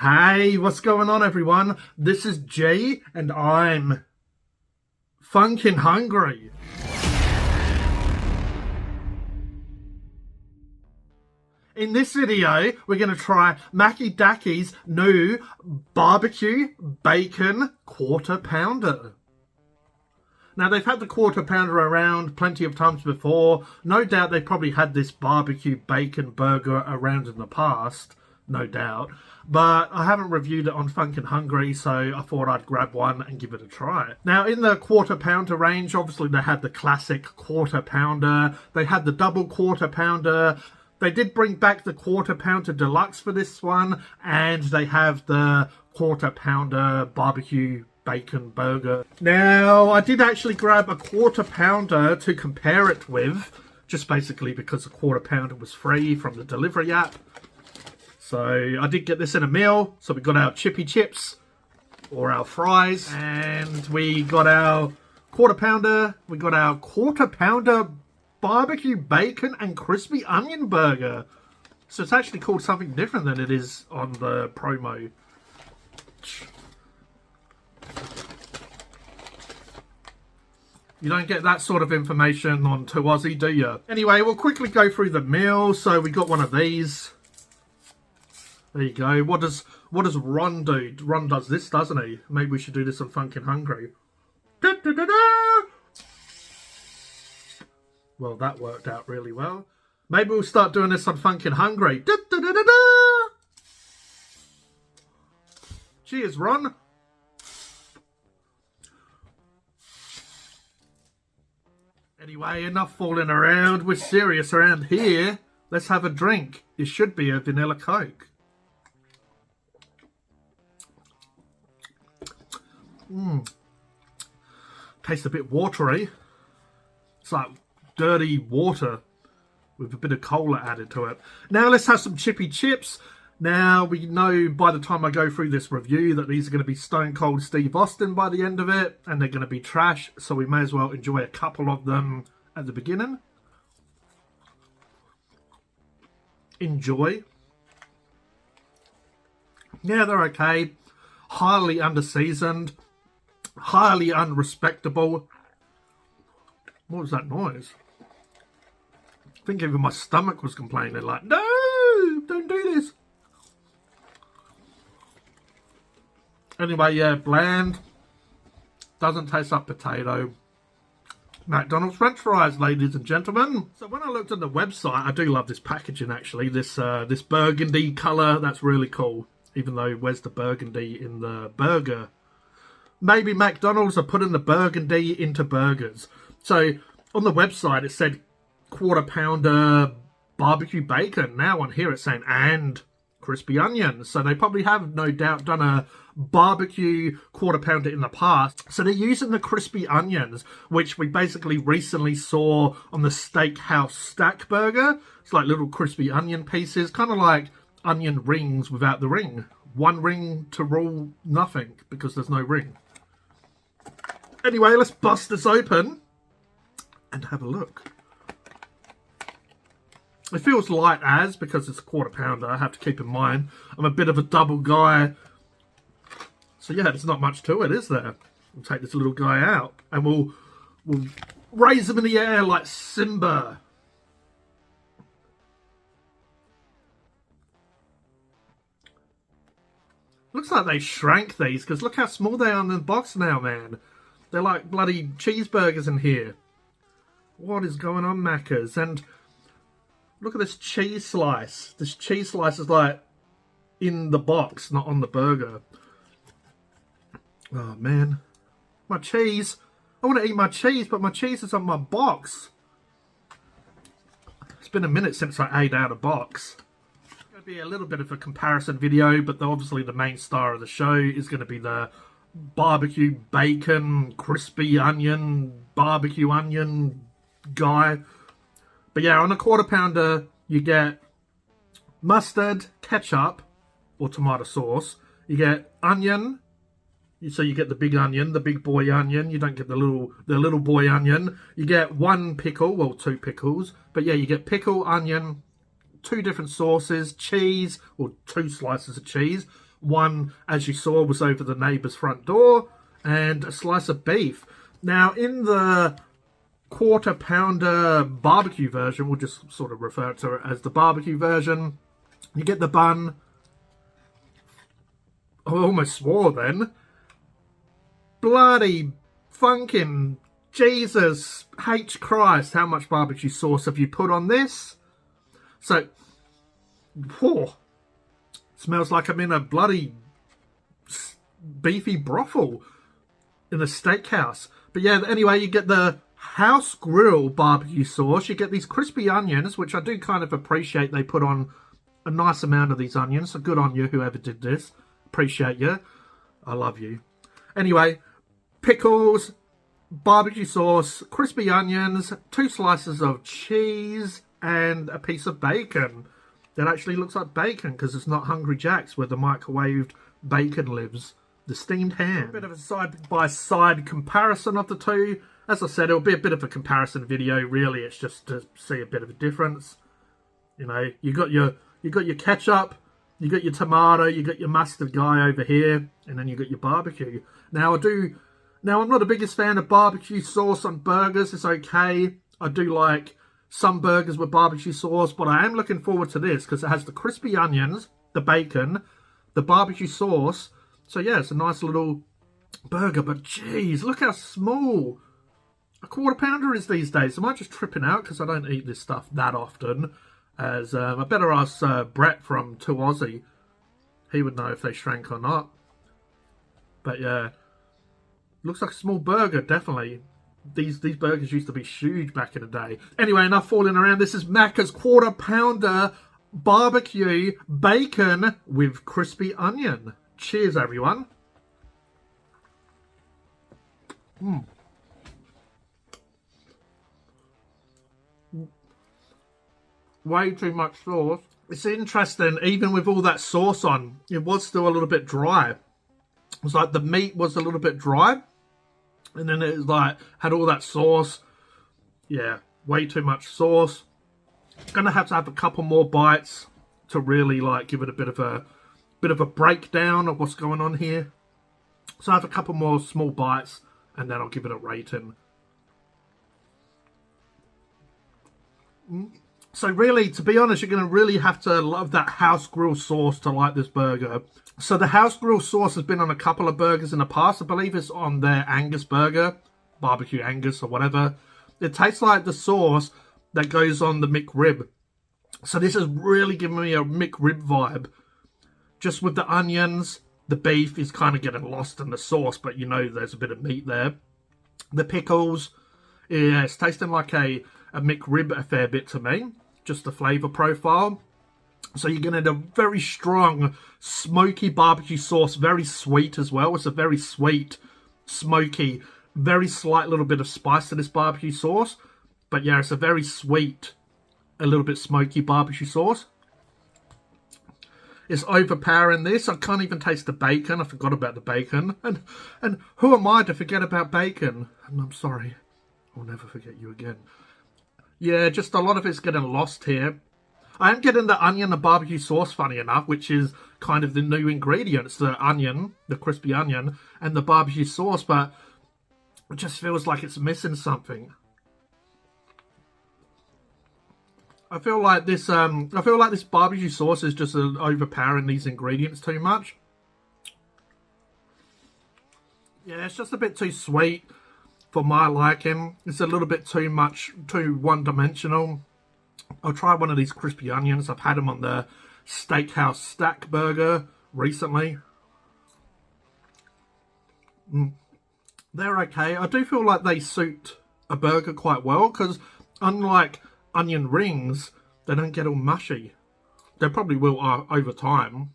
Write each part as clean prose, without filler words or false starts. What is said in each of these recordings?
Hey, what's going on everyone? This is G and I'm Phunken hungry. In this video, we're going to try Mackie Dackie's new BBQ Bacon Quarter Pounder. Now, they've had the Quarter Pounder around plenty of times before. No doubt they probably had this BBQ Bacon Burger around in the past. No doubt. But I haven't reviewed it on Phunken Hungry, so I thought I'd grab one and give it a try. Now, in the Quarter Pounder range, obviously they had the classic Quarter Pounder. They had the double Quarter Pounder. They did bring back the Quarter Pounder Deluxe for this one. And they have the Quarter Pounder Barbecue Bacon Burger. Now, I did actually grab a Quarter Pounder to compare it with. Just basically because the Quarter Pounder was free from the delivery app. So I did get this in a meal. So we got our chippy chips or our fries, and we got our Quarter Pounder. We got our Quarter Pounder Barbecue Bacon and Crispy Onion Burger. So it's actually called something different than it is on the promo. You don't get that sort of information on 2 Aussie, do you? Anyway, we'll quickly go through the meal. So we got one of these. There you go. What does Ron do? Ron does this, doesn't he? Maybe we should do this on Phunken Hungry. Da, da, da, da. Well, that worked out really well. Maybe we'll start doing this on Phunken Hungry. Da, da, da, da, da. Cheers, Ron. Anyway, enough fooling around. We're serious around here. Let's have a drink. It should be a vanilla Coke. Tastes a bit watery. It's like dirty water with a bit of cola added to it. Now let's have some chippy chips. Now we know by the time I go through this review that these are going to be Stone Cold Steve Austin by the end of it, and they're going to be trash, so we may as well enjoy a couple of them at the beginning. Enjoy. Yeah, they're okay. Highly under-seasoned. Highly unrespectable. What was that noise? I think even my stomach was complaining, like, no, don't do this. Anyway, yeah, bland. Doesn't taste like potato. McDonald's French fries, ladies and gentlemen. So when I looked at the website, I do love this packaging actually. This burgundy colour, that's really cool. Even though, where's the burgundy in the burger? Maybe McDonald's are putting the burgundy into burgers. So on the website it said Quarter Pounder Barbecue Bacon. Now on here it's saying and crispy onions. So they probably have no doubt done a barbecue Quarter Pounder in the past. So they're using the crispy onions, which we basically recently saw on the Steakhouse Stack Burger. It's like little crispy onion pieces, kind of like onion rings without the ring. One ring to rule nothing because there's no ring. Anyway, let's bust this open and have a look. It feels light as, because it's a Quarter Pounder, I have to keep in mind. I'm a bit of a double guy. So yeah, there's not much to it, is there? We'll take this little guy out and we'll raise him in the air like Simba. Looks like they shrank these, because look how small they are in the box now, man. They're like bloody cheeseburgers in here. What is going on, Maccas? And look at this cheese slice. This cheese slice is like in the box, not on the burger. Oh, man. My cheese. I want to eat my cheese, but my cheese is on my box. It's been a minute since I ate out of box. Be a little bit of a comparison video, but obviously the main star of the show is going to be the barbecue bacon crispy onion barbecue onion guy. But yeah, on a Quarter Pounder you get mustard, ketchup or tomato sauce, you get onion, so you get the big onion, the big boy onion. You don't get the little boy onion. You get one pickle, well 2 pickles, but yeah, you get pickle, onion, 2 different sauces, cheese, or 2 slices of cheese, One, as you saw, was over the neighbour's front door, and a slice of beef. Now, in the quarter pounder barbecue version, we'll just sort of refer to it as the barbecue version, you get the bun. I almost swore then. Bloody Phunken, Jesus H Christ, how much barbecue sauce have you put on this? So, whew, smells like I'm in a bloody beefy brothel in a steakhouse. But yeah, anyway, you get the house grill barbecue sauce. You get these crispy onions, which I do kind of appreciate they put on a nice amount of these onions. So good on you, whoever did this. Appreciate you. I love you. Anyway, pickles, barbecue sauce, crispy onions, 2 slices of cheese, and a piece of bacon. That actually looks like bacon because it's not Hungry Jack's where the microwaved bacon lives. The steamed ham. A bit of a side-by-side comparison of the two. As I said, it'll be a bit of a comparison video. Really, it's just to see a bit of a difference. You know, you got your ketchup, you got your tomato, you got your mustard guy over here, and then you got your barbecue. Now I'm not the biggest fan of barbecue sauce on burgers. It's okay. I do like some burgers with barbecue sauce, but I am looking forward to this because it has the crispy onions, the bacon, the barbecue sauce. So yeah, it's a nice little burger, but geez, look how small a quarter pounder is these days. Am I just tripping out because I don't eat this stuff that often? As I better ask Brett from 2 Aussie. He would know if they shrank or not. But yeah, looks like a small burger, definitely. These burgers used to be huge back in the day. Anyway, enough fooling around. This is Macca's quarter pounder barbecue bacon with crispy onion. Cheers, everyone. Way too much sauce. It's interesting, even with all that sauce on, it was still a little bit dry. It was like the meat was a little bit dry. And then it was like, had all that sauce. Yeah, way too much sauce. Gonna have to have a couple more bites to really like give it a bit of a breakdown of what's going on here. So I have a couple more small bites and then I'll give it a rating. So really, to be honest, you're going to really have to love that house grill sauce to like this burger. So the house grill sauce has been on a couple of burgers in the past. I believe it's on their Angus burger, barbecue Angus or whatever. It tastes like the sauce that goes on the McRib. So this is really giving me a McRib vibe. Just with the onions, the beef is kind of getting lost in the sauce, but you know there's a bit of meat there. The pickles, yeah, it's tasting like a McRib a fair bit to me. Just the flavour profile. So you're going to get a very strong, smoky barbecue sauce. Very sweet as well. It's a very sweet, smoky, very slight little bit of spice to this barbecue sauce. But yeah, it's a very sweet, a little bit smoky barbecue sauce. It's overpowering this. I can't even taste the bacon. I forgot about the bacon. And who am I to forget about bacon? And I'm sorry. I'll never forget you again. Yeah, just a lot of it's getting lost here. I am getting the onion and barbecue sauce, funny enough, which is kind of the new ingredients. The onion, the crispy onion, and the barbecue sauce, but it just feels like it's missing something. I feel like this barbecue sauce is just overpowering these ingredients too much. Yeah, it's just a bit too sweet for my liking. It's a little bit too much, too one-dimensional. I'll try one of these crispy onions. I've had them on the Steakhouse Stack Burger recently. They're okay. I do feel like they suit a burger quite well because unlike onion rings, they don't get all mushy. They probably will over time.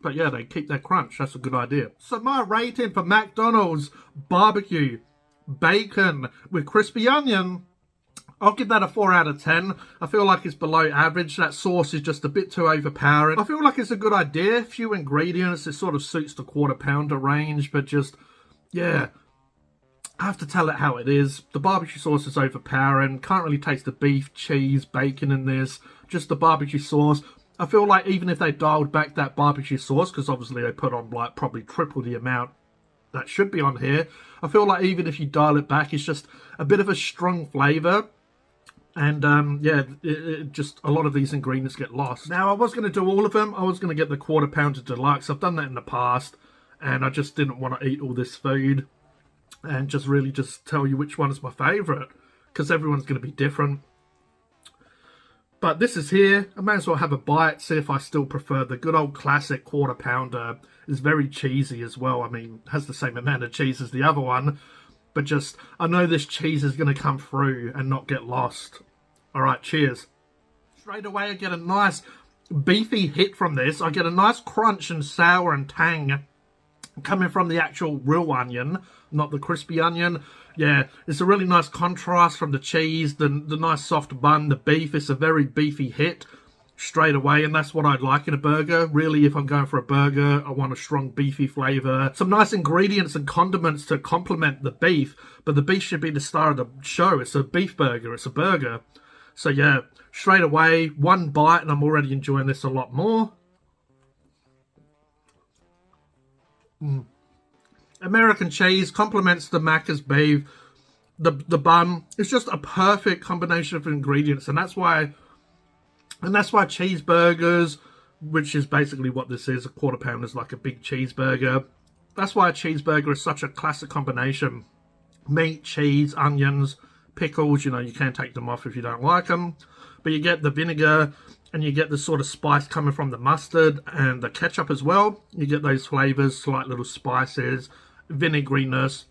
But yeah, they keep their crunch. That's a good idea. So my rating for McDonald's barbecue bacon with crispy onion, I'll give that a 4 out of 10. I feel like it's below average. That sauce is just a bit too overpowering. I feel like it's a good idea. Few ingredients. It sort of suits the quarter pounder range, but just, yeah, I have to tell it how it is. The barbecue sauce is overpowering. Can't really taste the beef, cheese, bacon in this. Just the barbecue sauce. I feel like even if they dialed back that barbecue sauce, because obviously they put on like probably triple the amount that should be on here, I feel like even if you dial it back, it's just a bit of a strong flavour. And yeah, it just a lot of these ingredients get lost. Now, I was going to do all of them. I was going to get the Quarter Pounder Deluxe. I've done that in the past, and I just didn't want to eat all this food and just really just tell you which one is my favourite, because everyone's going to be different. But this is here. I may as well have a bite, see if I still prefer the good old classic Quarter Pounder. It's very cheesy as well. I mean, it has the same amount of cheese as the other one, but just, I know this cheese is going to come through and not get lost. Alright, cheers. Straight away I get a nice beefy hit from this. I get a nice crunch and sour and tang coming from the actual real onion, not the crispy onion. Yeah, it's a really nice contrast from the cheese, the nice soft bun, the beef. It's a very beefy hit straight away, and that's what I'd like in a burger. Really, if I'm going for a burger, I want a strong beefy flavour. Some nice ingredients and condiments to complement the beef, but the beef should be the star of the show. It's a beef burger, it's a burger. So yeah, straight away, one bite, and I'm already enjoying this a lot more. American cheese complements the Macca's beef. The bun, it's just a perfect combination of ingredients, and that's why cheeseburgers, which is basically what this is, a Quarter Pounder is like a big cheeseburger. That's why a cheeseburger is such a classic combination. Meat, cheese, onions, pickles, you know, you can take them off if you don't like them. But you get the vinegar, and you get the sort of spice coming from the mustard and the ketchup as well. You get those flavours, slight little spices, vinegariness.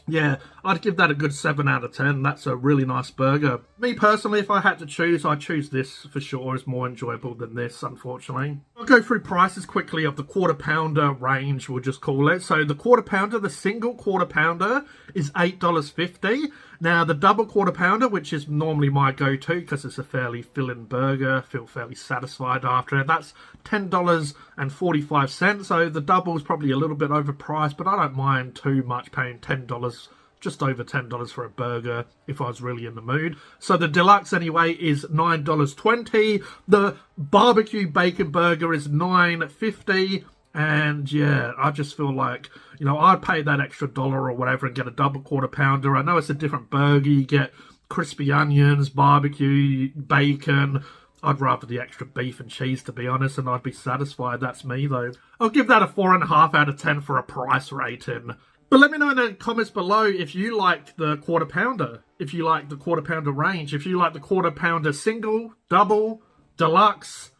Yeah, I'd give that a good 7 out of 10. That's a really nice burger. Me personally, if I had to choose, I'd choose this for sure. It's more enjoyable than this, unfortunately. I'll go through prices quickly of the Quarter Pounder range, we'll just call it. So the Quarter Pounder, the single Quarter Pounder is $8.50. Now the double Quarter Pounder, which is normally my go-to because it's a fairly filling burger, feel fairly satisfied after it, that's $10.45. So the double is probably a little bit overpriced, but I don't mind too much paying $10, just over $10 for a burger if I was really in the mood. So the deluxe anyway is $9.20. The BBQ Bacon Burger is $9.50. And yeah, I just feel like, you know, I'd pay that extra dollar or whatever and get a double Quarter Pounder. I know it's a different burger. You get crispy onions, barbecue, bacon. I'd rather the extra beef and cheese, to be honest, and I'd be satisfied. That's me, though. I'll give that a 4.5 out of 10 for a price rating. But let me know in the comments below if you like the Quarter Pounder, if you like the Quarter Pounder range, if you like the Quarter Pounder single, double, deluxe.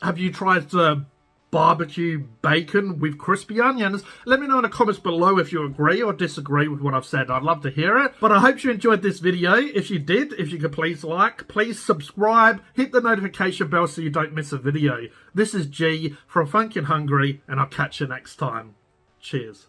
Have you tried the barbecue bacon with crispy onions? Let me know in the comments below if you agree or disagree with what I've said. I'd love to hear it. But I hope you enjoyed this video. If you did, if you could please like, please subscribe, hit the notification bell so you don't miss a video. This is G from Phunken, Hungary, and I'll catch you next time. Cheers.